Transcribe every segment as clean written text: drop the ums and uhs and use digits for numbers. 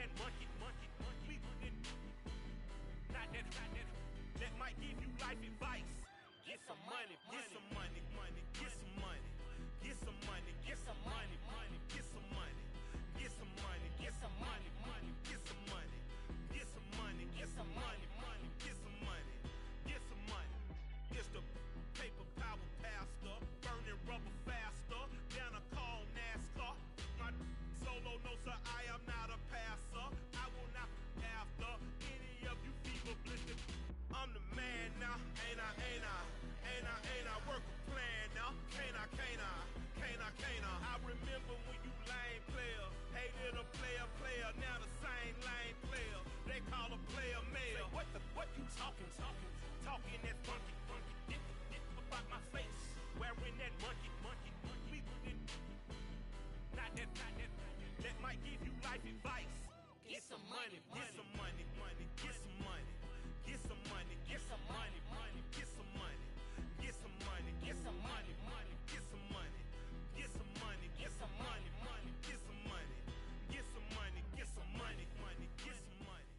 that monkey. Not that. That might give you life advice. Get some money, get some money, get some money, get some money, get some money, get some money, get some money, get some money, get some money, get some money, get some money, get some money, get some money. It's the paper power pastor, burning rubber faster, down a call NASCAR. My solo no sir, I am not a passer. I will not after any of you fever blisters. I'm the man now, ain't I? Work a plan now, can't I? I remember when you lame player, hated a player, now the same lame player. They call a player mayor. What you talking that funky, about my face, wearing that monkey. Not that, that might give you life advice. Get some money, get some money, get some money. Get some money, get some money, get some money, get some money, get some money, get some money, get some money, get some money, get some money, get some money, get some money, get some money.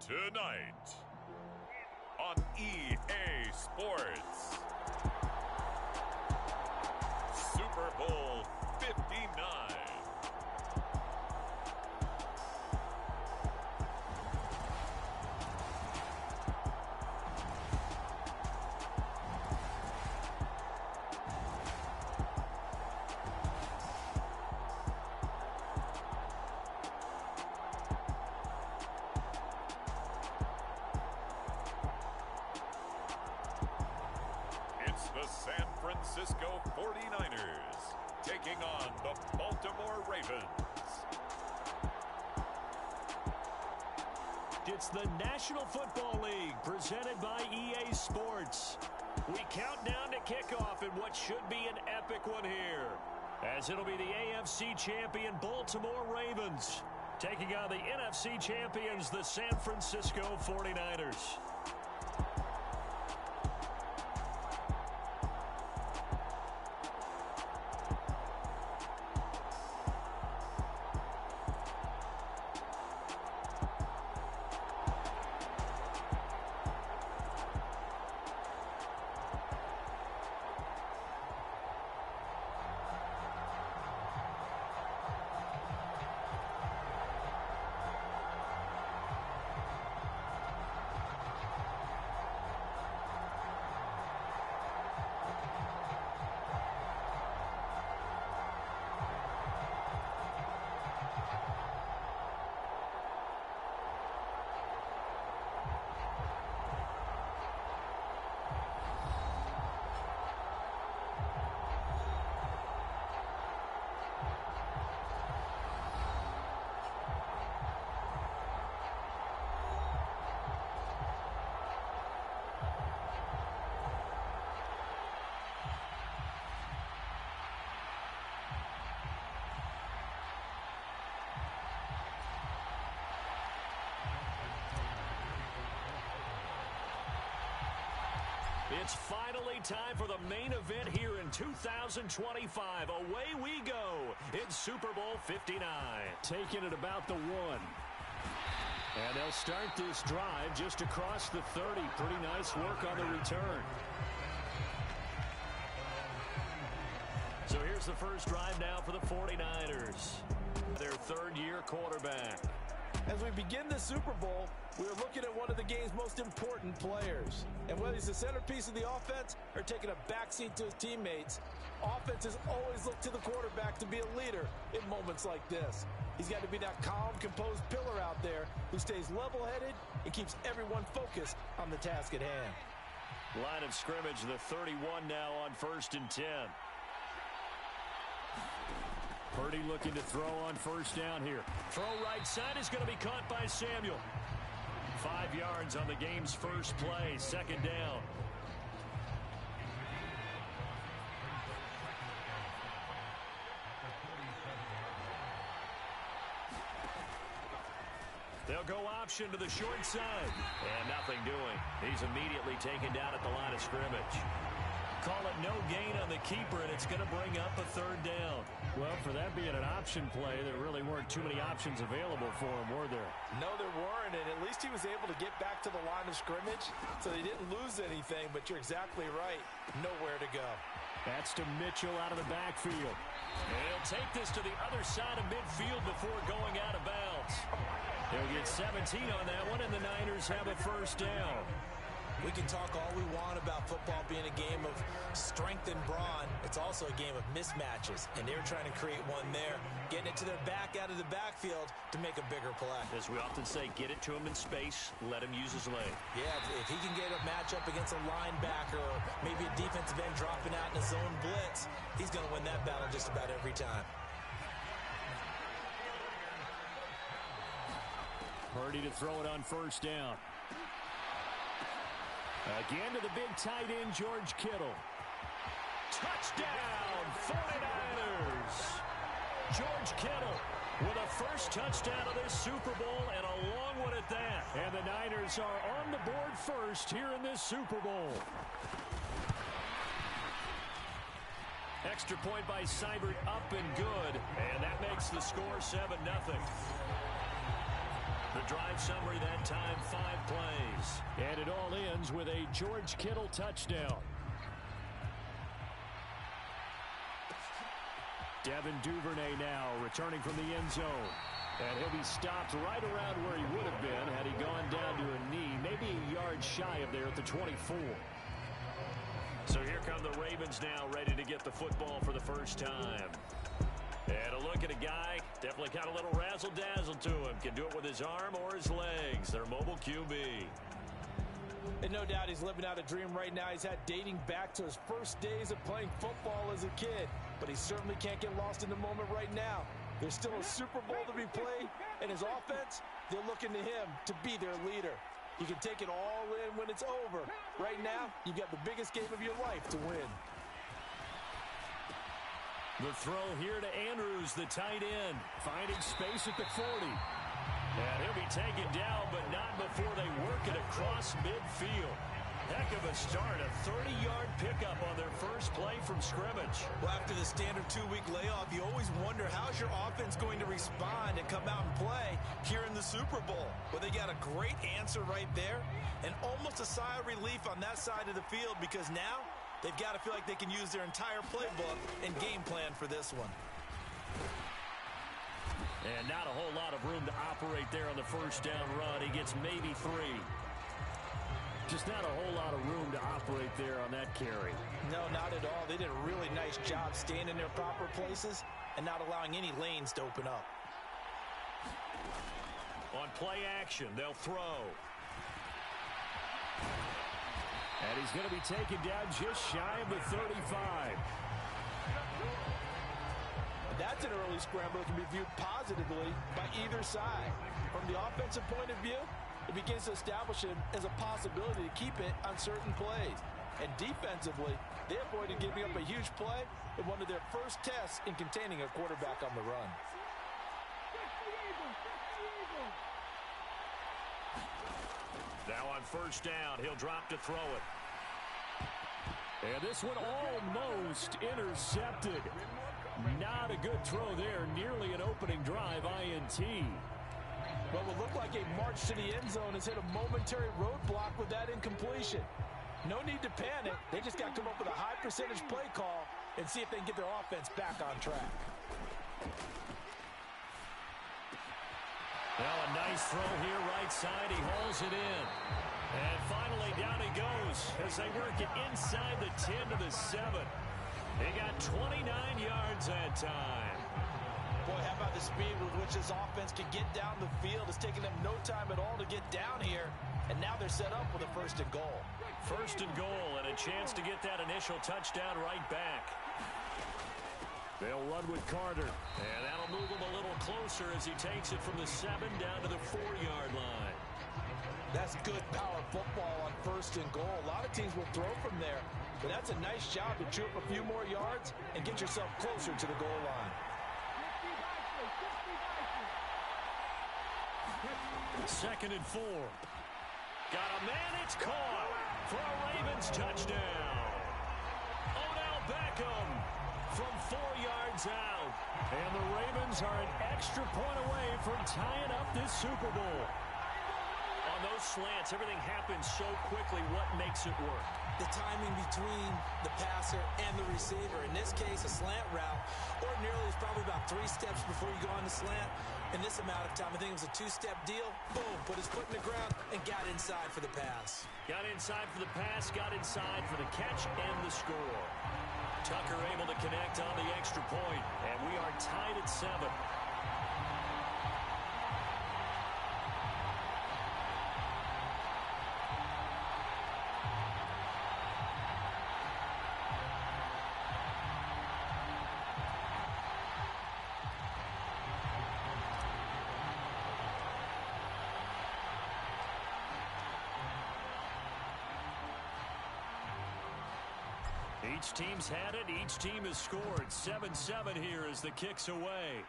Tonight on EA Sports, Super Bowl 59. San Francisco 49ers taking on the Baltimore Ravens. It's the National Football League presented by EA Sports. We count down to kickoff in what should be an epic one here, as it'll be the AFC champion Baltimore Ravens taking on the NFC champions, the San Francisco 49ers. It's finally time for the main event here in 2025. Away we go. It's Super Bowl 59. Taking it about the 1. And they'll start this drive just across the 30. Pretty nice work on the return. So here's the first drive now for the 49ers. Their third-year quarterback. As we begin the Super Bowl, we're looking at one of the game's most important players. And whether he's the centerpiece of the offense or taking a backseat to his teammates, offenses always look to the quarterback to be a leader in moments like this. He's got to be that calm, composed pillar out there who stays level-headed and keeps everyone focused on the task at hand. Line of scrimmage, the 31 now on 1st and 10. Purdy looking to throw on first down here. Throw right side is going to be caught by Samuel. 5 yards on the game's first play, second down. They'll go option to the short side. And nothing doing. He's immediately taken down at the line of scrimmage. Call it no gain on the keeper, and it's going to bring up a third down. Well, for that being an option play, there really weren't too many options available for him, were there? No, there weren't, and at least he was able to get back to the line of scrimmage, so they didn't lose anything, but you're exactly right. Nowhere to go. That's to Mitchell out of the backfield. And he'll take this to the other side of midfield before going out of bounds. He'll get 17 on that one, and the Niners have a first down. We can talk all we want about football being a game of strength and brawn. It's also a game of mismatches, and they're trying to create one there, getting it to their back out of the backfield to make a bigger play. As we often say, get it to him in space, let him use his leg. Yeah, if he can get a matchup against a linebacker or maybe a defensive end dropping out in a zone blitz, he's going to win that battle just about every time. Purdy to throw it on first down. Again to the big tight end, George Kittle. Touchdown, 49ers! George Kittle with a first touchdown of this Super Bowl, and a long one at that. And the Niners are on the board first here in this Super Bowl. Extra point by Seibert, up and good. And that makes the score 7-0. The drive summary that time, 5 plays. And it all ends with a George Kittle touchdown. Devin Duvernay now returning from the end zone. And he'll be stopped right around where he would have been had he gone down to a knee, maybe a yard shy of there at the 24. So here come the Ravens now, ready to get the football for the first time. And a look at a guy, definitely got a little razzle-dazzle to him. Can do it with his arm or his legs. Their mobile QB. And no doubt he's living out a dream right now. He's had dating back to his first days of playing football as a kid. But he certainly can't get lost in the moment right now. There's still a Super Bowl to be played. And his offense, they're looking to him to be their leader. You can take it all in when it's over. Right now, you've got the biggest game of your life to win. The throw here to Andrews, the tight end, finding space at the 40. And he'll be taken down, but not before they work it across midfield. Heck of a start, a 30-yard pickup on their first play from scrimmage. Well, after the standard 2-week layoff, you always wonder how's your offense going to respond and come out and play here in the Super Bowl. Well, they got a great answer right there, and almost a sigh of relief on that side of the field because now they've got to feel like they can use their entire playbook and game plan for this one. And not a whole lot of room to operate there on the first down run. He gets maybe 3. Just not a whole lot of room to operate there on that carry. No, not at all. They did a really nice job staying in their proper places and not allowing any lanes to open up. On play action, they'll throw. And he's going to be taken down just shy of the 35. That's an early scramble that can be viewed positively by either side. From the offensive point of view, it begins to establish it as a possibility to keep it on certain plays. And defensively, they avoided giving up a huge play in one of their first tests in containing a quarterback on the run. Now on first down, he'll drop to throw it. And this one almost intercepted. Not a good throw there. Nearly an opening drive INT. What would look like a march to the end zone has hit a momentary roadblock with that incompletion. No need to panic. They just got to come up with a high percentage play call and see if they can get their offense back on track. Well, a nice throw here right side. He hauls it in. And finally down he goes as they work it inside the 10 to the 7. He got 29 yards that time. Boy, how about the speed with which this offense can get down the field? It's taking them no time at all to get down here. And now they're set up with a 1st and goal. 1st and goal and a chance to get that initial touchdown right back. They'll run with Carter. And that'll move him a little closer as he takes it from the 7 down to the 4-yard line. That's good power football on 1st and goal. A lot of teams will throw from there. But that's a nice job to chew up a few more yards and get yourself closer to the goal line. 2nd and 4. Got a man, it's caught for a Ravens touchdown. Beckham from 4 yards out. And the Ravens are an extra point away from tying up this Super Bowl. On those slants, everything happens so quickly. What makes it work? The timing between the passer and the receiver. In this case, a slant route ordinarily is probably about 3 steps before you go on the slant. In this amount of time, I think it was a 2-step deal. Boom, put his foot in the ground and got inside for the pass. Got inside for the pass, got inside for the catch and the score. Tucker able to connect on the extra point, and we are tied at 7. Each team's had it. Each team has scored. 7-7 here as the kick's away.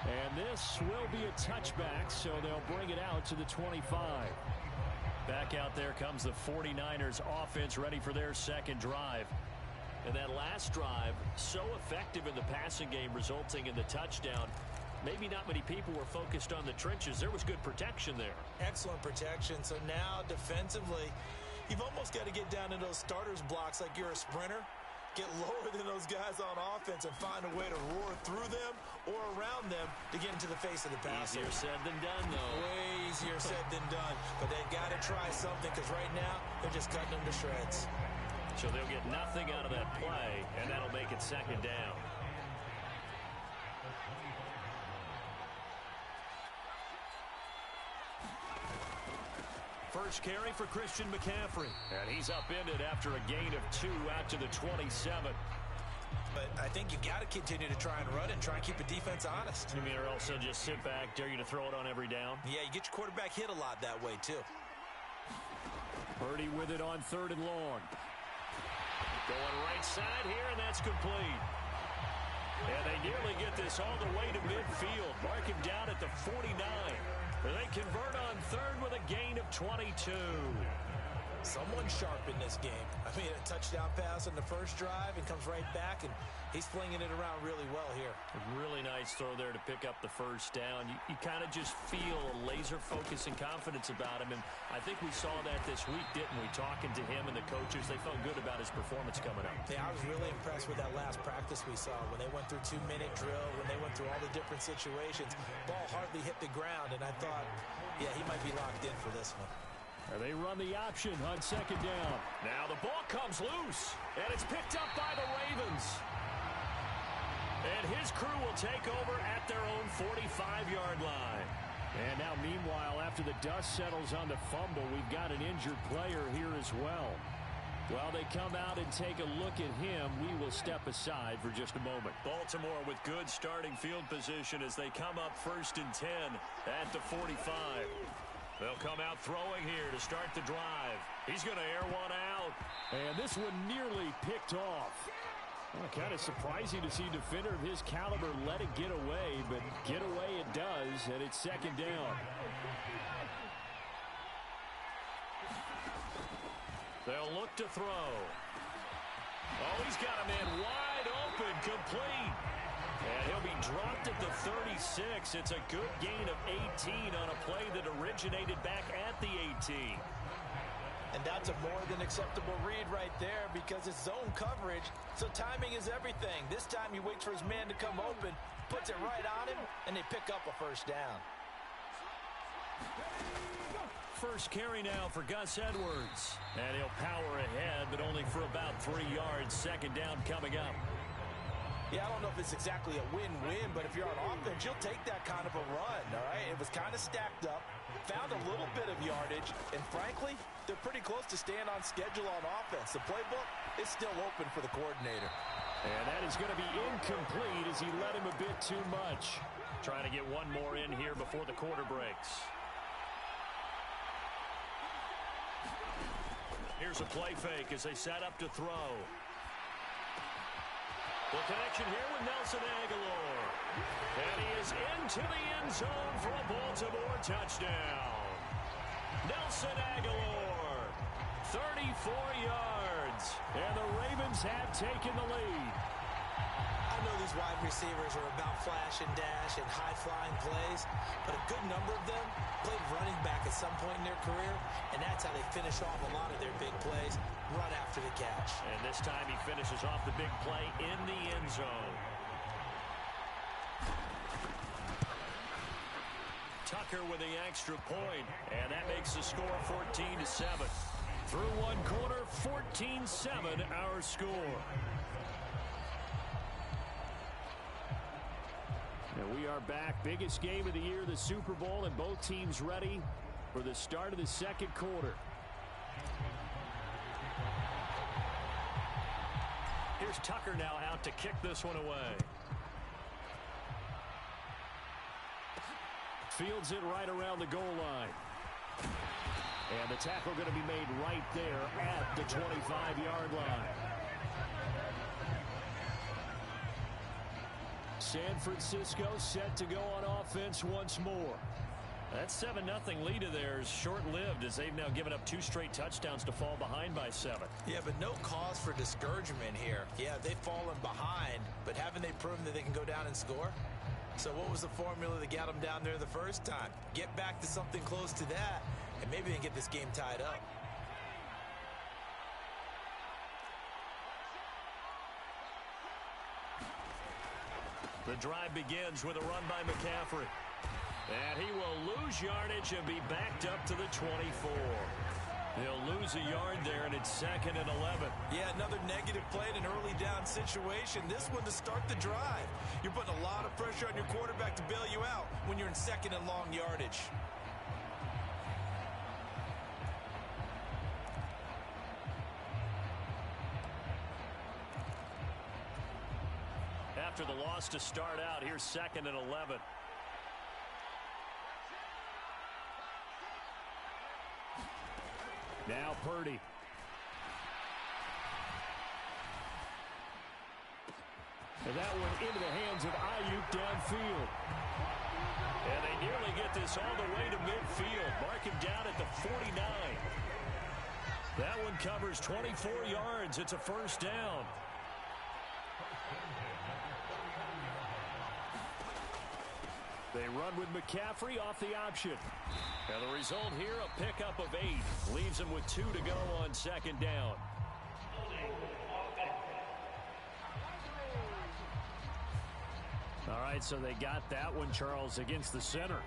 And this will be a touchback, so they'll bring it out to the 25. Back out there comes the 49ers offense ready for their second drive. And that last drive, so effective in the passing game, resulting in the touchdown. Maybe not many people were focused on the trenches. There was good protection there. Excellent protection. So now defensively, you've almost got to get down in those starters blocks like you're a sprinter. Get lower than those guys on offense and find a way to roar through them or around them to get into the face of the passer. Easier said than done, though. Way easier said than done. But they've got to try something because right now they're just cutting them to shreds. So they'll get nothing out of that play, and that'll make it second down. First carry for Christian McCaffrey. And he's upended after a gain of 2 out to the 27. But I think you got to continue to try and run and try and keep the defense honest. You mean, or also just sit back, dare you to throw it on every down? Yeah, you get your quarterback hit a lot that way, too. Purdy with it on 3rd and long. Going right side here, and that's complete. And they nearly get this all the way to midfield. Mark him down at the 49. They convert on 3rd with a gain of 22. Someone sharp in this game. I mean, a touchdown pass on the first drive and comes right back, and he's flinging it around really well here. A really nice throw there to pick up the first down. You kind of just feel a laser focus and confidence about him, and I think we saw that this week, didn't we? Talking to him and the coaches, they felt good about his performance coming up. Yeah, I was really impressed with that last practice we saw when they went through 2-minute drill, when they went through all the different situations. Ball hardly hit the ground, and I thought, yeah, he might be locked in for this one. And they run the option on 2nd down. Now the ball comes loose, and it's picked up by the Ravens. And his crew will take over at their own 45-yard line. And now, meanwhile, after the dust settles on the fumble, we've got an injured player here as well. While they come out and take a look at him, we will step aside for just a moment. Baltimore with good starting field position as they come up 1st and 10 at the 45. They'll come out throwing here to start the drive. He's going to air one out. And this one nearly picked off. Well, kind of surprising to see a defender of his caliber let it get away, but get away it does, and it's 2nd down. They'll look to throw. Oh, he's got a man wide open, complete. And he'll be dropped at the 36. It's a good gain of 18 on a play that originated back at the 18. And that's a more than acceptable read right there because it's zone coverage, so timing is everything. This time he waits for his man to come open, puts it right on him, and they pick up a first down. First carry now for Gus Edwards. And he'll power ahead, but only for about 3 yards. 2nd down coming up. Yeah, I don't know if it's exactly a win-win, but if you're on offense, you'll take that kind of a run, all right? It was kind of stacked up, found a little bit of yardage, and frankly, they're pretty close to staying on schedule on offense. The playbook is still open for the coordinator. And that is going to be incomplete as he led him a bit too much. Trying to get one more in here before the quarter breaks. Here's a play fake as they set up to throw. The connection here with Nelson Aguilar. And he is into the end zone for a Baltimore touchdown. Nelson Aguilar 34 yards. And the Ravens have taken the lead. I know these wide receivers are about flash and dash and high-flying plays, but a good number of them played running back at some point in their career, and that's how they finish off a lot of their big plays, run after the catch. And this time he finishes off the big play in the end zone. Tucker with the extra point, and that makes the score 14-7. Through one quarter, 14-7 our score. And we are back. Biggest game of the year, the Super Bowl, and both teams ready for the start of the second quarter. Here's Tucker now out to kick this one away. Fields it right around the goal line. And the tackle going to be made right there at the 25-yard line. San Francisco set to go on offense once more. That 7-0 lead of theirs short-lived as they've now given up 2 straight touchdowns to fall behind by 7. Yeah, but no cause for discouragement here. Yeah, they've fallen behind, but haven't they proven that they can go down and score? So what was the formula that got them down there the first time? Get back to something close to that, and maybe they can get this game tied up. The drive begins with a run by McCaffrey. And he will lose yardage and be backed up to the 24. He'll lose a yard there, and it's 2nd and 11. Yeah, another negative play in an early down situation. This one to start the drive. You're putting a lot of pressure on your quarterback to bail you out when you're in 2nd and long yardage. After the loss to start out, here's 2nd and 11. Now Purdy. And that one into the hands of Ayuk downfield. And they nearly get this all the way to midfield. Mark him down at the 49. That one covers 24 yards. It's a first down. They run with McCaffrey off the option. And the result here, a pickup of 8. Leaves them with 2 to go on 2nd down. All right, so they got that one, Charles, against the center.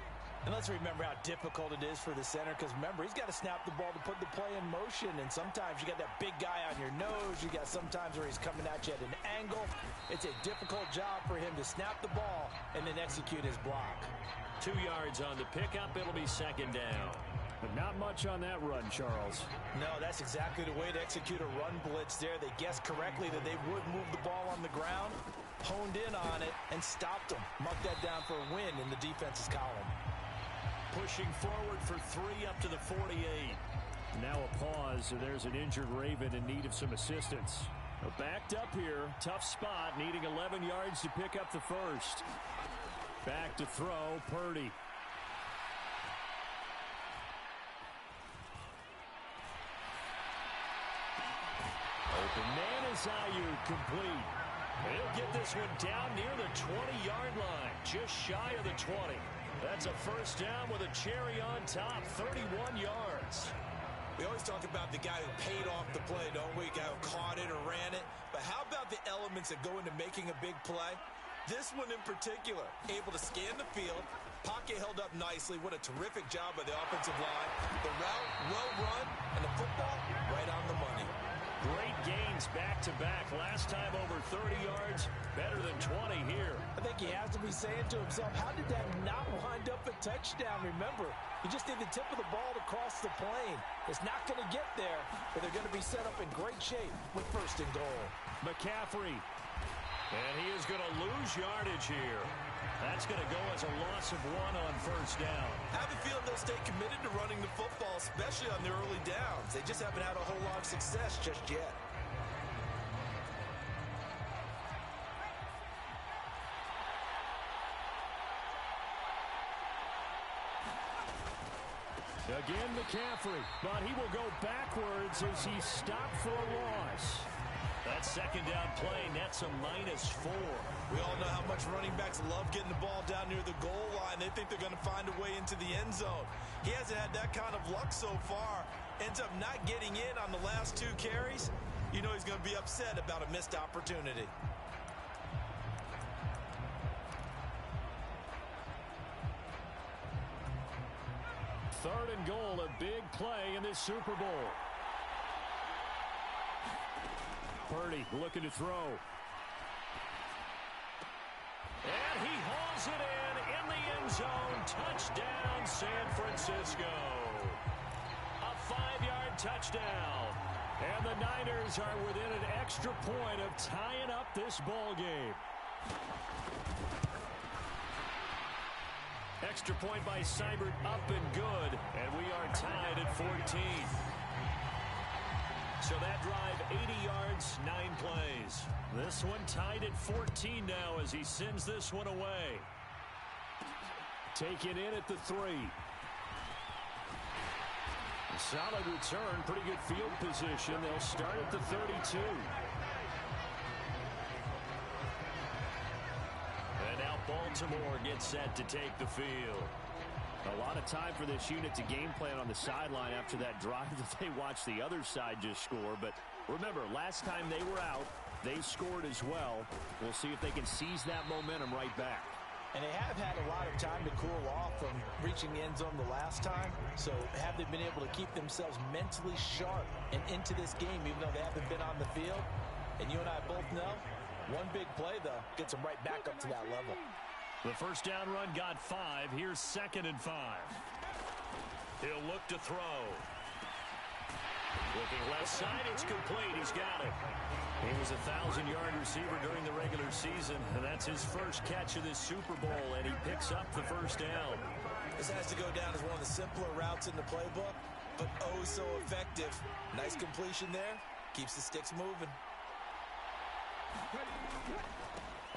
And let's remember how difficult it is for the center, because remember, he's got to snap the ball to put the play in motion, and sometimes you got that big guy on your nose. You got sometimes where he's coming at you at an angle. It's a difficult job for him to snap the ball and then execute his block. 2 yards on the pickup. It'll be 2nd down. But not much on that run, Charles. No, that's exactly the way to execute a run blitz there. They guessed correctly that they would move the ball on the ground, honed in on it, and stopped them. Mark that down for a win in the defense's column. Pushing forward for 3 up to the 48. Now a pause. There's an injured Raven in need of some assistance. Backed up here. Tough spot. Needing 11 yards to pick up the first. Back to throw. Purdy. Open man is Ayuk, complete. He'll get this one down near the 20-yard line. Just shy of the 20. That's a first down with a cherry on top, 31 yards. We always talk about the guy who paid off the play, don't we? Guy who caught it or ran it. But how about the elements that go into making a big play? This one in particular, able to scan the field, pocket held up nicely. What a terrific job by the offensive line. The route, well run, and the football right on the money. Great gains back-to-back. Last time over 30 yards, better than 20 here. I think he has to be saying to himself, how did that not wind up a touchdown? Remember, you just need the tip of the ball to cross the plane. It's not going to get there, but they're going to be set up in great shape with 1st and goal. McCaffrey. And he is going to lose yardage here. That's going to go as a loss of 1 on 1st down. I have a feeling they'll stay committed to running the football, especially on their early downs. They just haven't had a whole lot of success just yet. Again, McCaffrey, but he will go backwards as he stopped for a loss. That second down play nets a -4. We all know how much running backs love getting the ball down near the goal line. They think they're going to find a way into the end zone. He hasn't had that kind of luck so far. Ends up not getting in on the last 2 carries. You know he's going to be upset about a missed opportunity. Third and goal, a big play in this Super Bowl. Purdy looking to throw. And he hauls it in the end zone. Touchdown, San Francisco. A 5-yard touchdown. And the Niners are within an extra point of tying up this ball game. Extra point by Seibert, up and good. And we are tied at 14. So that drive, 80 yards, 9 plays. This one tied at 14 now as he sends this one away. Taken in at the 3. A solid return, pretty good field position. They'll start at the 32. And now Baltimore gets set to take the field. A lot of time for this unit to game plan on the sideline after that drive that they watched the other side just score. But remember, last time they were out, they scored as well. We'll see if they can seize that momentum right back. And they have had a lot of time to cool off from reaching the end zone the last time. So have they been able to keep themselves mentally sharp and into this game even though they haven't been on the field? And you and I both know, one big play, though, gets them right back up to that level. The first down run got 5. Here's 2nd and 5. He'll look to throw. Looking left side, it's complete. He's got it. He was a 1,000-yard receiver during the regular season, and that's his first catch of this Super Bowl, and he picks up the first down. This has to go down as one of the simpler routes in the playbook, but oh so effective. Nice completion there. Keeps the sticks moving.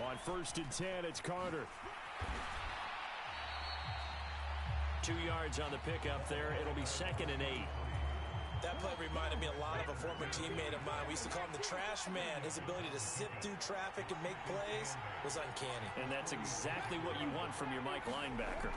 On 1st and 10, it's Carter. 2 yards on the pickup there. It'll be 2nd and 8. That play reminded me a lot of a former teammate of mine. We used to call him the trash man. His ability to sift through traffic and make plays was uncanny. And that's exactly what you want from your Mike linebacker.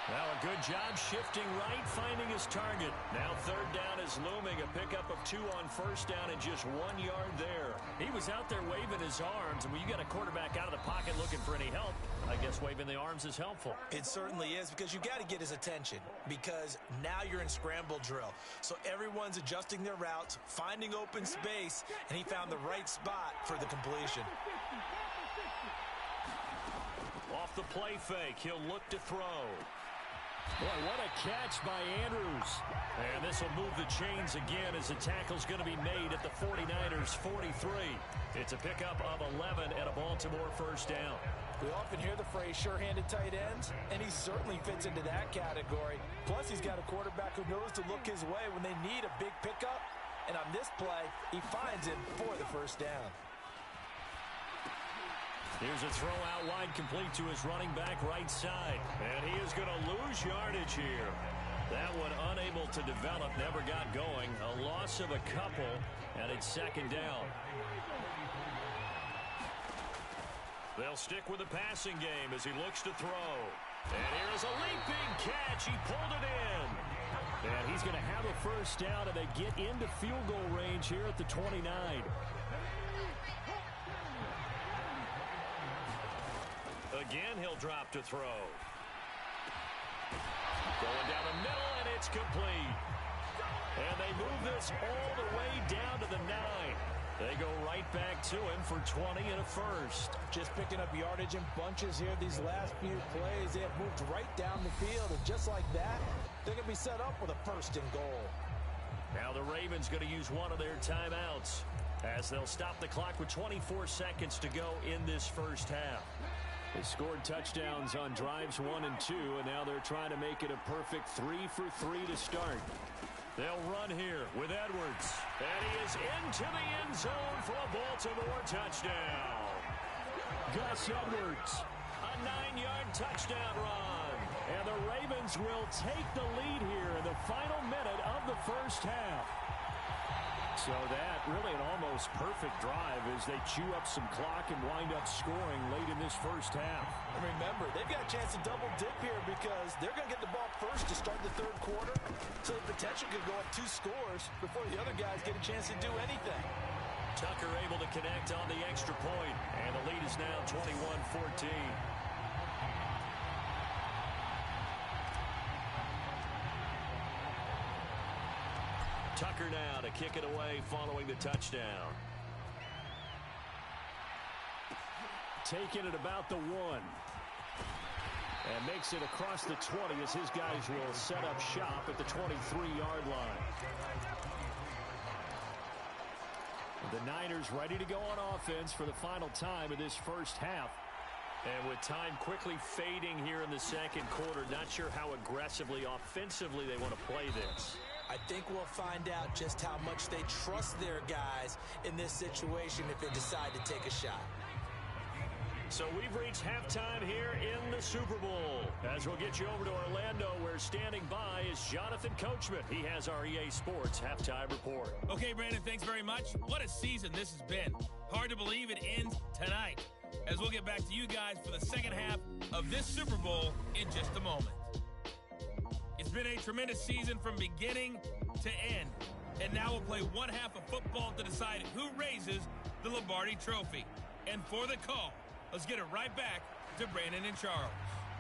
Well, a good job shifting right, finding his target. Now 3rd down is looming. A pickup of 2 on 1st down and just 1 yard there. He was out there waving his arms, and when you got a quarterback out of the pocket looking for any help, I guess waving the arms is helpful. It certainly is, because you got to get his attention, because now you're in scramble drill. So everyone's adjusting their routes, finding open space, and he found the right spot for the completion. Off the play fake, he'll look to throw. Boy, what a catch by Andrews. And this will move the chains again as the tackle's going to be made at the 49ers 43. It's a pickup of 11 and a Baltimore first down. We often hear the phrase sure-handed tight ends, and he certainly fits into that category. Plus, he's got a quarterback who knows to look his way when they need a big pickup. And on this play, he finds him for the first down. Here's a throw out wide, complete to his running back right side. And he is going to lose yardage here. That one unable to develop, never got going. A loss of a couple, and it's 2nd down. They'll stick with the passing game as he looks to throw. And here is a leaping catch. He pulled it in. And he's going to have a first down, and they get into field goal range here at the 29. Again, he'll drop to throw. Going down the middle, and it's complete. And they move this all the way down to the 9. They go right back to him for 20 and a first. Just picking up yardage in bunches here these last few plays. They have moved right down the field, and just like that, they're going to be set up with a 1st and goal. Now the Ravens going to use one of their timeouts as they'll stop the clock with 24 seconds to go in this first half. They scored touchdowns on drives 1 and 2, and now they're trying to make it a perfect 3 for 3 to start. They'll run here with Edwards. And he is into the end zone for a Baltimore touchdown. Gus Edwards, a a 9-yard touchdown run. And the Ravens will take the lead here in the final minute of the first half. So that really an almost perfect drive as they chew up some clock and wind up scoring late in this first half. And remember, they've got a chance to double dip here because they're going to get the ball first to start the third quarter. So the potential could go up 2 scores before the other guys get a chance to do anything. Tucker able to connect on the extra point, and the lead is now 21-14. Tucker now to kick it away following the touchdown. Taking it about the 1. And makes it across the 20 as his guys will set up shop at the 23-yard line. The Niners ready to go on offense for the final time of this first half. And with time quickly fading here in the second quarter, not sure how aggressively, offensively they want to play this. I think we'll find out just how much they trust their guys in this situation if they decide to take a shot. So we've reached halftime here in the Super Bowl. As we'll get you over to Orlando, where standing by is Jonathan Coachman. He has our EA Sports halftime report. Okay, Brandon, thanks very much. What a season this has been. Hard to believe it ends tonight. As we'll get back to you guys for the second half of this Super Bowl in just a moment. It's been a tremendous season from beginning to end. And now we'll play one half of football to decide who raises the Lombardi Trophy. And for the call, let's get it right back to Brandon and Charles.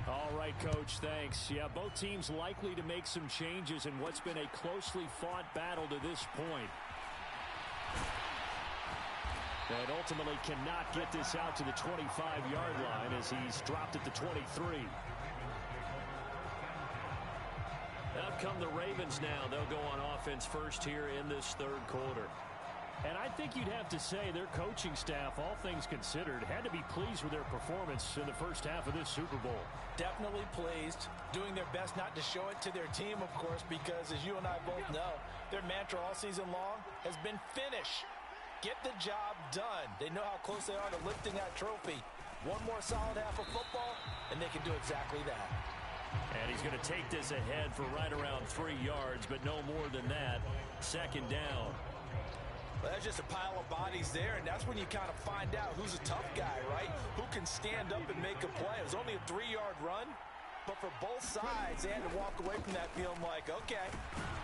All right, Coach, thanks. Yeah, both teams likely to make some changes in what's been a closely fought battle to this point. And ultimately cannot get this out to the 25-yard line as he's dropped at the 23. Out come the Ravens now. They'll go on offense first here in this third quarter. And I think you'd have to say their coaching staff, all things considered, had to be pleased with their performance in the first half of this Super Bowl. Definitely pleased, doing their best not to show it to their team, of course, because as you and I both know, their mantra all season long has been finish. Get the job done. They know how close they are to lifting that trophy. One more solid half of football, and they can do exactly that. And he's going to take this ahead for right around 3 yards, but no more than that. Second down. Well, that's just a pile of bodies there, and that's when you kind of find out who's a tough guy, right? Who can stand up and make a play. It was only a 3-yard run, but for both sides, they had to walk away from that feeling like, okay,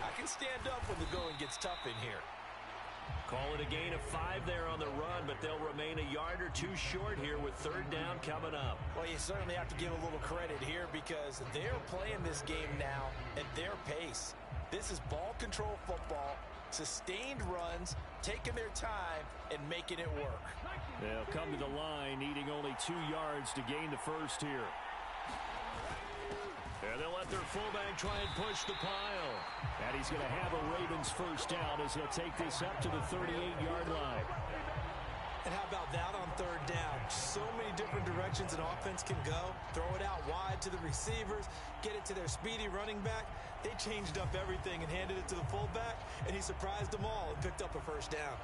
I can stand up when the going gets tough in here. Call it a gain of 5 there on the run, but they'll remain a yard or 2 short here with third down coming up. Well, you certainly have to give a little credit here because they're playing this game now at their pace. This is ball control football, sustained runs, taking their time, and making it work. They'll come to the line, needing only 2 yards to gain the first here. And they'll let their fullback try and push the pile. And he's going to have a Ravens first down as he'll take this up to the 38-yard line. And how about that on third down? So many different directions an offense can go. Throw it out wide to the receivers, get it to their speedy running back. They changed up everything and handed it to the fullback, and he surprised them all and picked up a first down.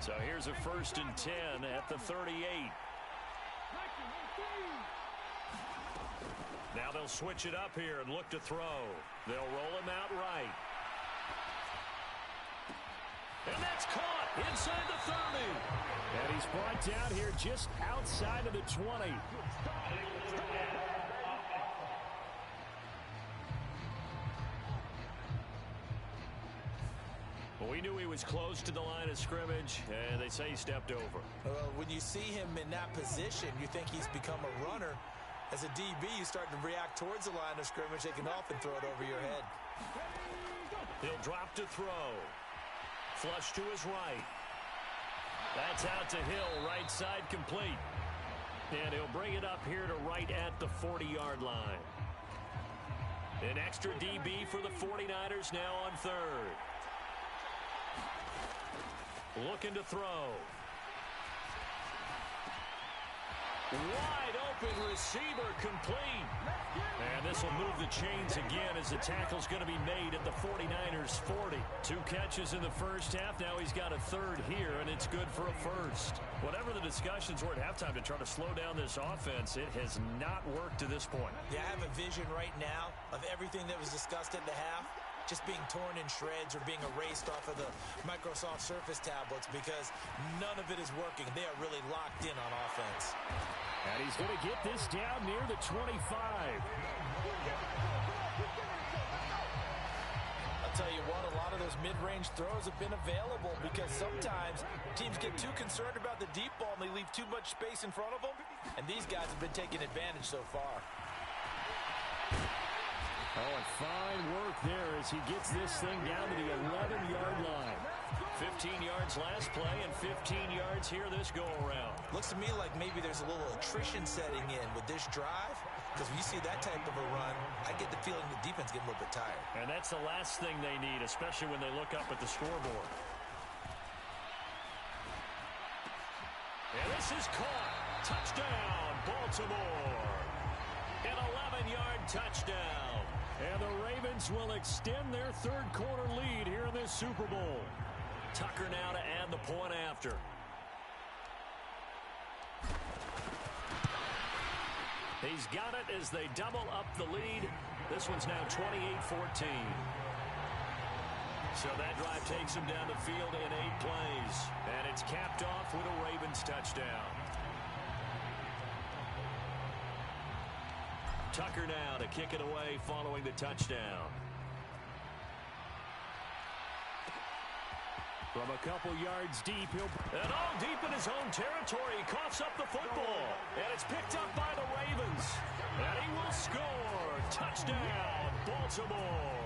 So here's a 1st and 10 at the 38. Now they'll switch it up here and look to throw. They'll roll him out right. And that's caught inside the 30. And he's brought down here just outside of the 20. Well, we knew he was close to the line of scrimmage, and they say he stepped over. When you see him in that position, you think he's become a runner. As a DB, you start to react towards the line of scrimmage. They can often throw it over your head. He'll drop to throw. Flush to his right. That's out to Hill, right side complete. And he'll bring it up here to right at the 40-yard line. An extra DB for the 49ers now on third. Looking to throw. Wide open receiver complete. And this This will move the chains again as the tackle's going to be made at the 49ers 40. 2 catches in the first half. Now he's got a third here, and it's good for a first. Whatever the discussions were at halftime to try to slow down this offense, it has not worked to this point. Yeah, I have a vision right now of everything that was discussed at the half just being torn in shreds or being erased off of the Microsoft Surface tablets because none of it is working. They are really locked in on offense. And he's going to get this down near the 25. I'll tell you what, a lot of those mid-range throws have been available because sometimes teams get too concerned about the deep ball and they leave too much space in front of them, and these guys have been taking advantage so far. Oh, and fine work there as he gets this thing down to the 11-yard line. 15 yards last play and 15 yards here this go-around. Looks to me like maybe there's a little attrition setting in with this drive, because when you see that type of a run, I get the feeling the defense getting a little bit tired. And that's the last thing they need, especially when they look up at the scoreboard. And this is caught. Touchdown, Baltimore. An 11-yard touchdown. And the Ravens will extend their third-quarter lead here in this Super Bowl. Tucker now to add the point after. He's got it as they double up the lead. This one's now 28-14. So that drive takes him down the field in 8 plays. And it's capped off with a Ravens touchdown. Tucker now to kick it away following the touchdown. From a couple yards deep, and all deep in his own territory, he coughs up the football. And it's picked up by the Ravens. And he will score. Touchdown, Baltimore.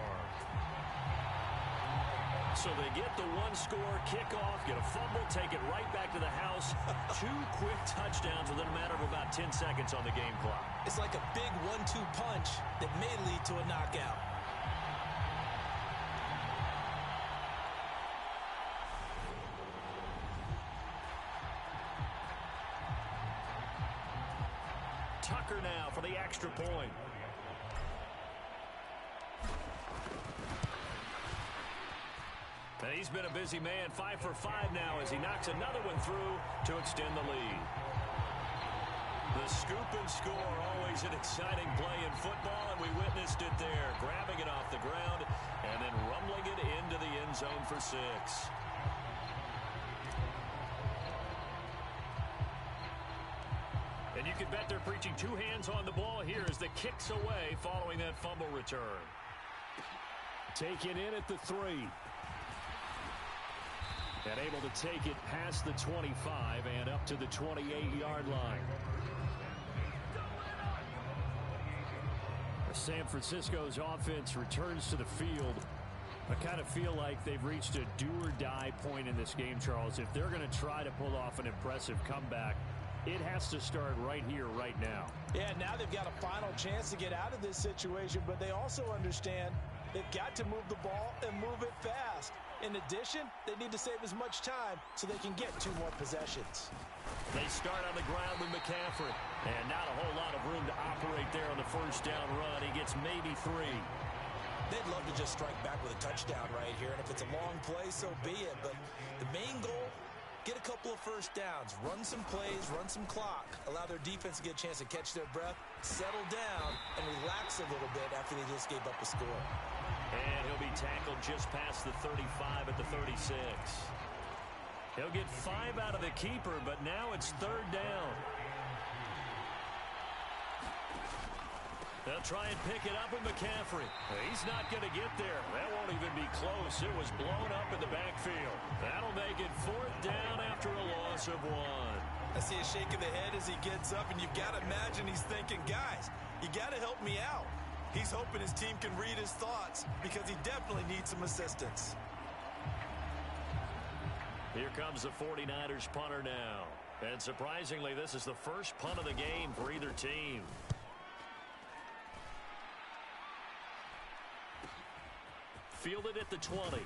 So they get the one-score kickoff, get a fumble, take it right back to the house. 2 quick touchdowns within a matter of about 10 seconds on the game clock. It's like a big 1-2 punch that may lead to a knockout. Tucker now for the extra point. And he's been a busy man, 5 for 5 now as he knocks another one through to extend the lead. The scoop and score, always an exciting play in football, and we witnessed it there, grabbing it off the ground and then rumbling it into the end zone for 6. And you can bet they're preaching 2 hands on the ball here as the kick's away following that fumble return. Taken in at the 3. And able to take it past the 25 and up to the 28-yard line. San Francisco's offense returns to the field. I kind of feel like they've reached a do-or-die point in this game, Charles. If they're going to try to pull off an impressive comeback, it has to start right here, right now. Yeah, now they've got a final chance to get out of this situation, but they also understand they've got to move the ball and move it fast. In addition, they need to save as much time so they can get 2 more possessions. They start on the ground with McCaffrey. And not a whole lot of room to operate there on the first down run. He gets maybe 3. They'd love to just strike back with a touchdown right here. And if it's a long play, so be it. But the main goal, get a couple of first downs. Run some plays, run some clock. Allow their defense to get a chance to catch their breath, settle down, and relax a little bit after they just gave up a score. And he'll be tackled just past the 35 at the 36. He'll get 5 out of the keeper, but now it's 3rd down. They'll try and pick it up with McCaffrey. He's not going to get there. That won't even be close. It was blown up in the backfield. That'll make it 4th down after a loss of 1. I see a shake of the head as he gets up, and you've got to imagine he's thinking, guys, you got to help me out. He's hoping his team can read his thoughts because he definitely needs some assistance. Here comes the 49ers punter now. And surprisingly, this is the first punt of the game for either team. Fielded at the 20.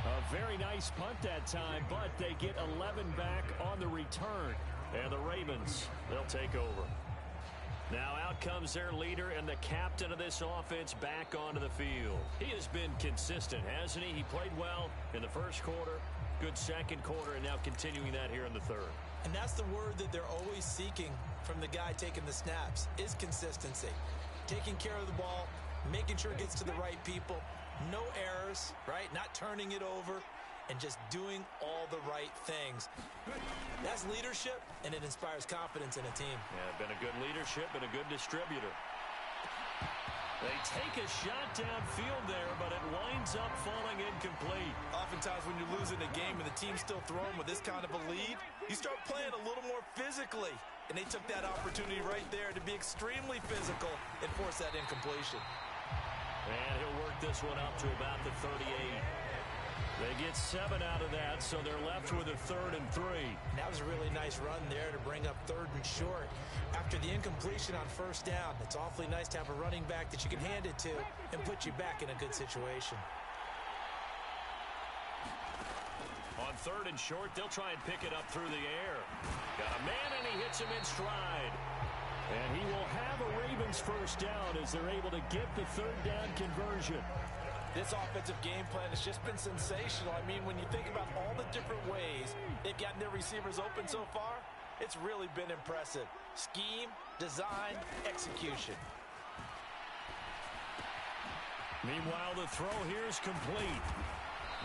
A very nice punt that time, but they get 11 back on the return. And the Ravens, they'll take over. Now out comes their leader and the captain of this offense back onto the field. He has been consistent, hasn't he? He played well in the first quarter, good second quarter, and now continuing that here in the third. And that's the word that they're always seeking from the guy taking the snaps, is consistency. Taking care of the ball, making sure it gets to the right people, no errors, right? Not turning it over, and just doing all the right things. That's leadership, and it inspires confidence in a team. Yeah, been a good leadership and a good distributor. They take a shot downfield there, but it winds up falling incomplete. Oftentimes when you're losing a game and the team's still throwing with this kind of a lead, you start playing a little more physically. And they took that opportunity right there to be extremely physical and force that incompletion. And he'll work this one up to about the 38. They get 7 out of that, so they're left with a 3rd and 3. And that was a really nice run there to bring up 3rd and short. After the incompletion on 1st down, it's awfully nice to have a running back that you can hand it to and put you back in a good situation. On 3rd and short, they'll try and pick it up through the air. Got a man, and he hits him in stride. And he will have a Ravens 1st down as they're able to get the 3rd down conversion. This offensive game plan has just been sensational. I mean, when you think about all the different ways they've gotten their receivers open so far, it's really been impressive. Scheme, design, execution. Meanwhile, the throw here is complete.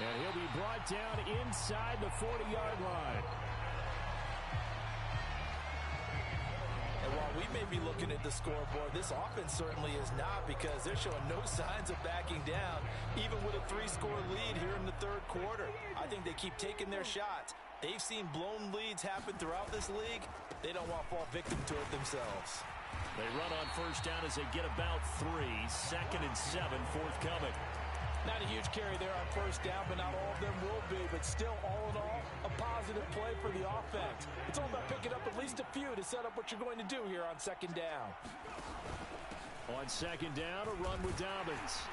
And he'll be brought down inside the 40-yard line. And while we may be looking at the scoreboard, this offense certainly is not, because they're showing no signs of backing down, even with a 3-score lead here in the 3rd quarter. I think they keep taking their shots. They've seen blown leads happen throughout this league. They don't want to fall victim to it themselves. They run on 1st down as they get about 3. 2nd and 7 forthcoming. Not a huge carry there on 1st down, but not all of them will be. But still, all in all, a positive play for the offense. It's all about picking up at least a few to set up what you're going to do here on 2nd down. On 2nd down, a run with Dobbins.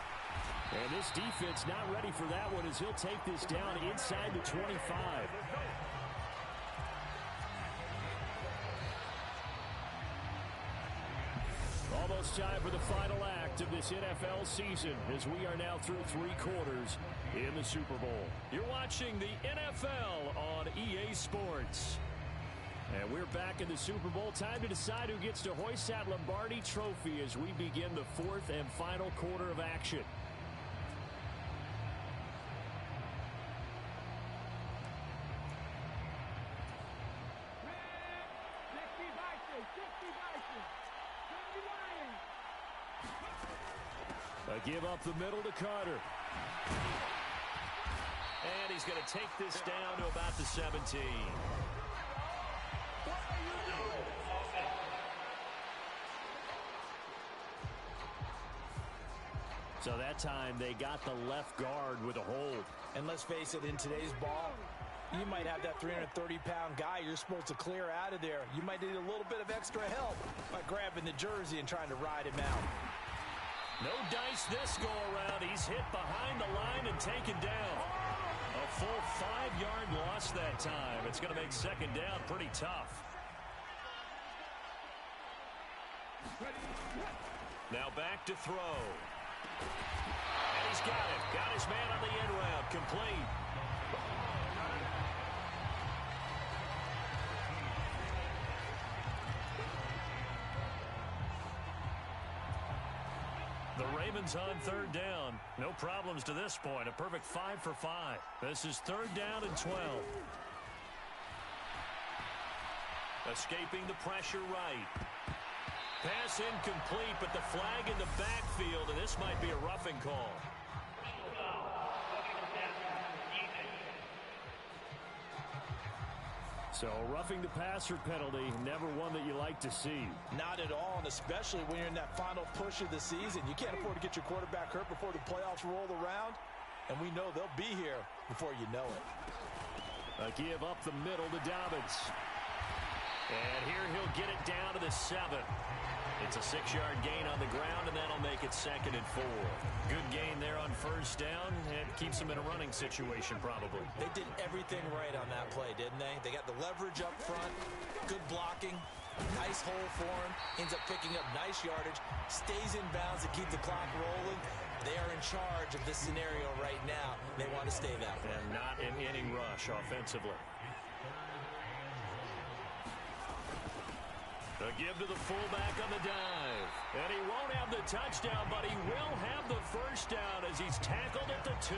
And this defense not ready for that one as he'll take this down inside the 25. Almost time for the final act of this NFL season as we are now through 3 quarters in the Super Bowl. You're watching the NFL on EA Sports. And we're back in the Super Bowl. Time to decide who gets to hoist that Lombardi trophy as we begin the 4th and final quarter of action. A give up the middle to Carter. And he's going to take this down to about the 17. So that time they got the left guard with a hold. And let's face it, in today's ball, you might have that 330-pound guy you're supposed to clear out of there. You might need a little bit of extra help by grabbing the jersey and trying to ride him out. No dice this go-around. He's hit behind the line and taken down. A full 5-yard loss that time. It's going to make 2nd down pretty tough. Now back to throw. And he's got it. Got his man on the end route. Complete. The Ravens on 3rd down. No problems to this point. A perfect 5 for 5. This is 3rd down and 12. Escaping the pressure right. Pass incomplete, but the flag in the backfield, and this might be a roughing call. So roughing the passer penalty, never one that you like to see. Not at all, and especially when you're in that final push of the season. You can't afford to get your quarterback hurt before the playoffs roll around, and we know they'll be here before you know it. A give up the middle to Dobbins. And here he'll get it down to the 7. It's a 6-yard gain on the ground, and that'll make it 2nd and 4. Good gain there on 1st down. It keeps them in a running situation, probably. They did everything right on that play, didn't they? They got the leverage up front, good blocking, Nice hole for him. Ends up picking up nice yardage. Stays in bounds to keep the clock rolling. They are in charge of this scenario right now. They want to stay that way. And not an inning rush offensively. A give to the fullback on the dive. And he won't have the touchdown, but he will have the first down as he's tackled at the 2.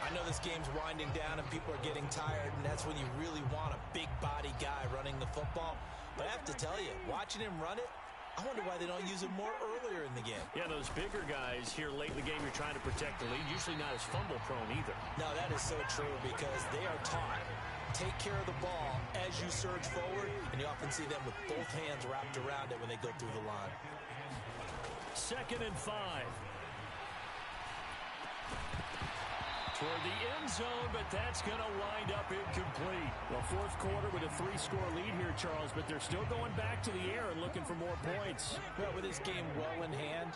I know this game's winding down and people are getting tired, and that's when you really want a big body guy running the football. But I have to tell you, watching him run it, I wonder why they don't use him more earlier in the game. Yeah, those bigger guys here late in the game, you're trying to protect the lead, usually not as fumble prone either. No, that is so true because they are taught. Take care of the ball as you surge forward, and you often see them with both hands wrapped around it when they go through the line. 2nd and 5. Toward the end zone, but that's going to wind up incomplete. Well, 4th quarter with a 3-score lead here, Charles, but they're still going back to the air and looking for more points. Well, with this game well in hand,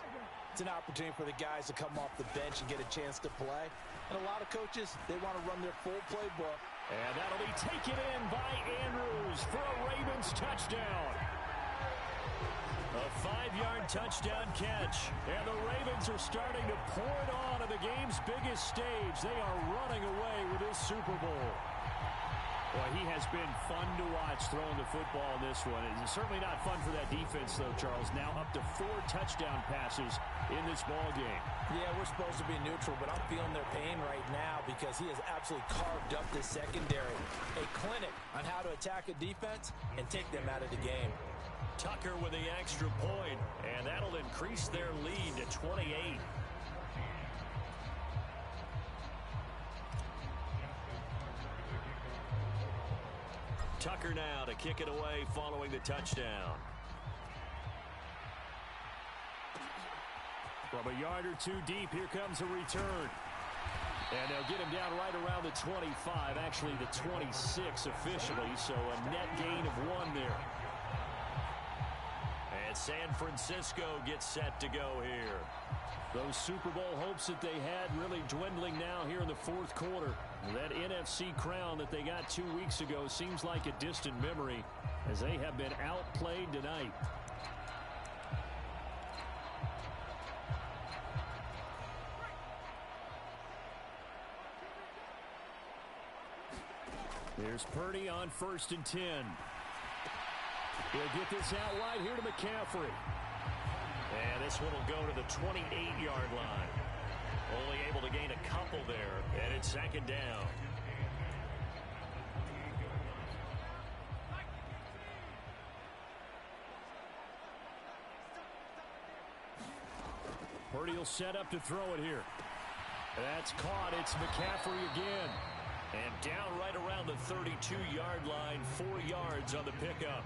it's an opportunity for the guys to come off the bench and get a chance to play. And a lot of coaches, they want to run their full playbook. And that'll be taken in by Andrews for a Ravens touchdown. A 5-yard touchdown catch. And the Ravens are starting to pour it on the game's biggest stage. They are running away with this Super Bowl. Boy, he has been fun to watch throwing the football in this one. It's certainly not fun for that defense, though, Charles. Now up to 4 touchdown passes in this ball game. Yeah, we're supposed to be neutral, but I'm feeling their pain right now because he has absolutely carved up this secondary. A clinic on how to attack a defense and take them out of the game. Tucker with the extra point, and that'll increase their lead to 28. Tucker now to kick it away following the touchdown. From a yard or 2 deep, here comes a return. And they'll get him down right around the 25, actually the 26 officially, so a net gain of 1 there. And San Francisco gets set to go here. Those Super Bowl hopes that they had really dwindling now here in the 4th quarter. That NFC crown that they got 2 weeks ago seems like a distant memory as they have been outplayed tonight. There's Purdy on 1st and 10. He'll get this out wide here to McCaffrey. And this one will go to the 28-yard line. Only able to gain a couple there, and it's 2nd down. Purdy will set up to throw it here. That's caught. It's McCaffrey again. And down right around the 32-yard line, 4 yards on the pickup.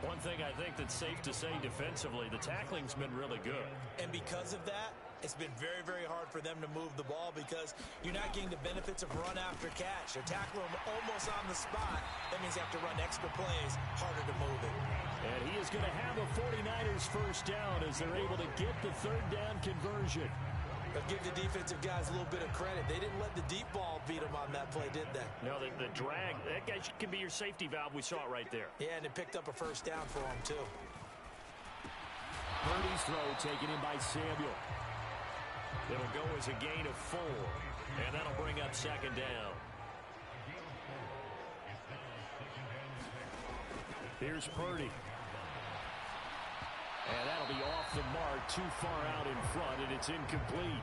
One thing I think that's safe to say defensively, the tackling's been really good. And because of that, it's been very, very hard for them to move the ball because you're not getting the benefits of run after catch. They're tackling them almost on the spot. That means you have to run extra plays, harder to move it. And he is going to have a 49ers first down as they're able to get the 3rd down conversion. But give the defensive guys a little bit of credit. They didn't let the deep ball beat them on that play, did they? No, the drag, that guy can be your safety valve. We saw it right there. Yeah, and it picked up a first down for them, too. Purdy's throw taken in by Samuel. It'll go as a gain of 4, and that'll bring up 2nd down. Here's Purdy. And that'll be off the mark, too far out in front, and it's incomplete.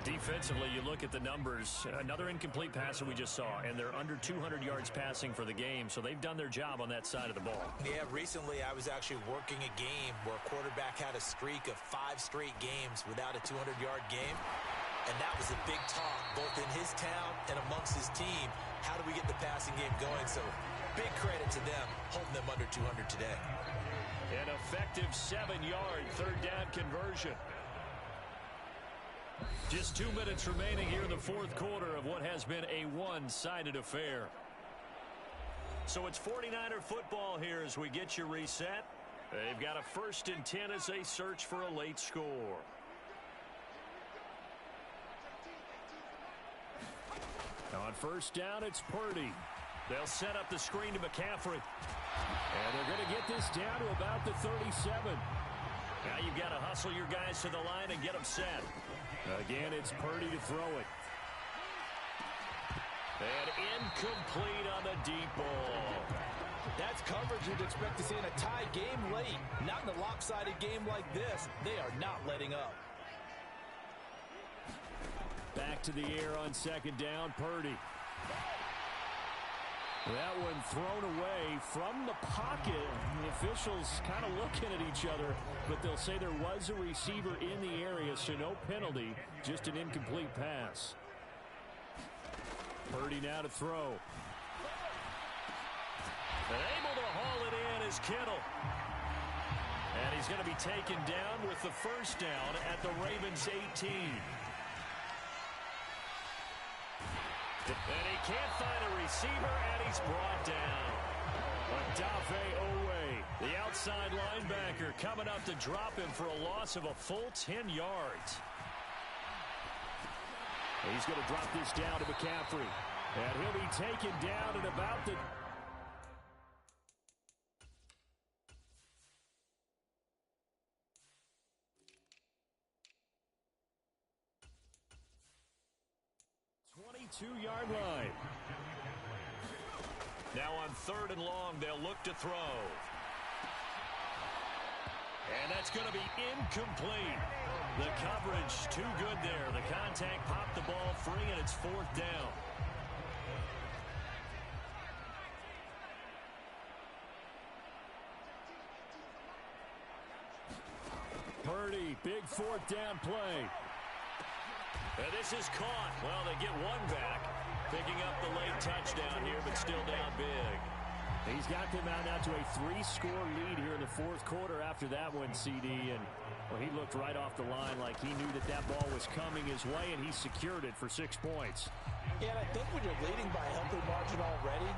Defensively, you look at the numbers. Another incomplete pass that we just saw, and they're under 200 yards passing for the game, so they've done their job on that side of the ball. Yeah, recently I was actually working a game where a quarterback had a streak of 5 straight games without a 200-yard game, and that was a big talk, both in his town and amongst his team. How do we get the passing game going? So big credit to them, holding them under 200 today. An effective 7-yard 3rd down conversion. Just 2 minutes remaining here in the 4th quarter of what has been a one-sided affair. So it's 49er football here as we get you reset. They've got a 1st and 10 as they search for a late score. On 1st down, it's Purdy. They'll set up the screen to McCaffrey. And they're going to get this down to about the 37. Now you've got to hustle your guys to the line and get them set. Again, it's Purdy to throw it. And incomplete on the deep ball. That's coverage you'd expect to see in a tie game late. Not in a lopsided game like this. They are not letting up. Back to the air on second down, Purdy. That one thrown away from the pocket. The officials kind of looking at each other, but they'll say there was a receiver in the area, so no penalty, just an incomplete pass. Purdy now to throw. And able to haul it in is Kittle. And he's going to be taken down with the first down at the Ravens' 18. And he can't find a receiver, and he's brought down. Odafe Owe, the outside linebacker, coming up to drop him for a loss of a full 10 yards. He's going to drop this down to McCaffrey. And he'll be taken down at about the... two-yard line. Now on 3rd and long, they'll look to throw. And that's going to be incomplete. The coverage too good there. The contact popped the ball free, and it's 4th down. Purdy, big 4th down play. And this is caught. Well, they get one back, picking up the late touchdown here, but still down big. He's got them out now to a 3-score lead here in the 4th quarter after that one, CD. And well, he looked right off the line like he knew that that ball was coming his way, and he secured it for 6 points. Yeah, and I think when you're leading by a healthy margin already,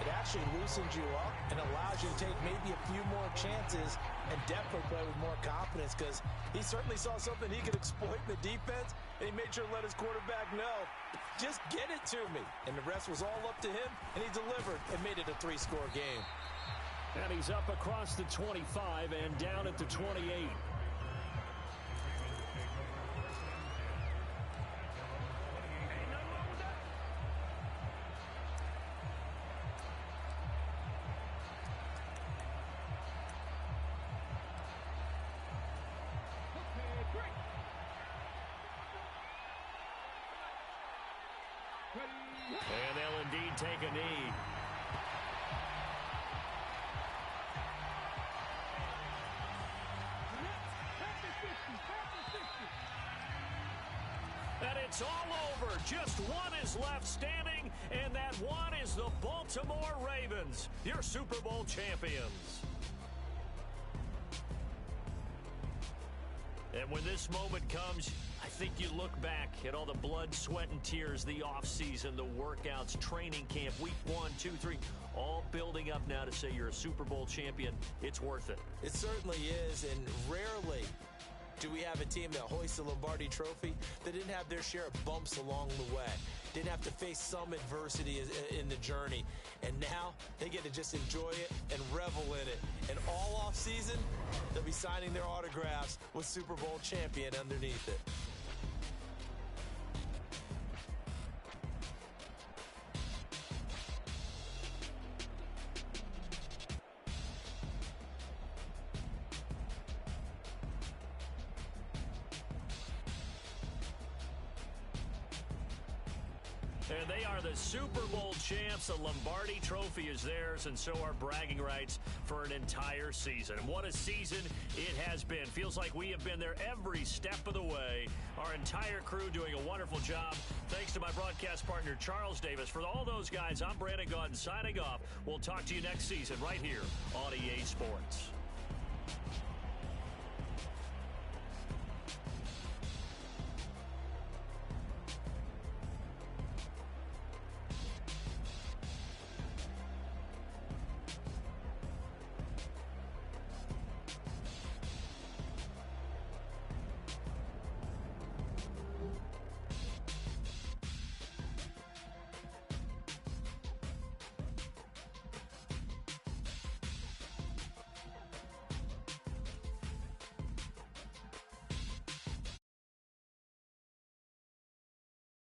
it actually loosens you up and allows you to take maybe a few more chances and definitely play with more confidence, because he certainly saw something he could exploit in the defense, and he made sure to let his quarterback know, just get it to me. And the rest was all up to him, and he delivered and made it a 3-score game. And he's up across the 25 and down at the 28. And they'll indeed take a knee. And it's all over. Just one is left standing, and that one is the Baltimore Ravens, your Super Bowl champions. And when this moment comes, I think you look back at all the blood, sweat, and tears, the offseason, the workouts, training camp, week 1, 2, 3, all building up now to say you're a Super Bowl champion. It's worth it. It certainly is, and rarely do we have a team that hoists the Lombardi Trophy that didn't have their share of bumps along the way, didn't have to face some adversity in the journey, and now they get to just enjoy it and revel in it. And all off season, they'll be signing their autographs with Super Bowl champion underneath it. And they are the Super Bowl champs. The Lombardi Trophy is theirs, and so are bragging rights for an entire season. What a season it has been. Feels like we have been there every step of the way. Our entire crew doing a wonderful job. Thanks to my broadcast partner, Charles Davis. For all those guys, I'm Brandon Gaudin signing off. We'll talk to you next season right here on EA Sports.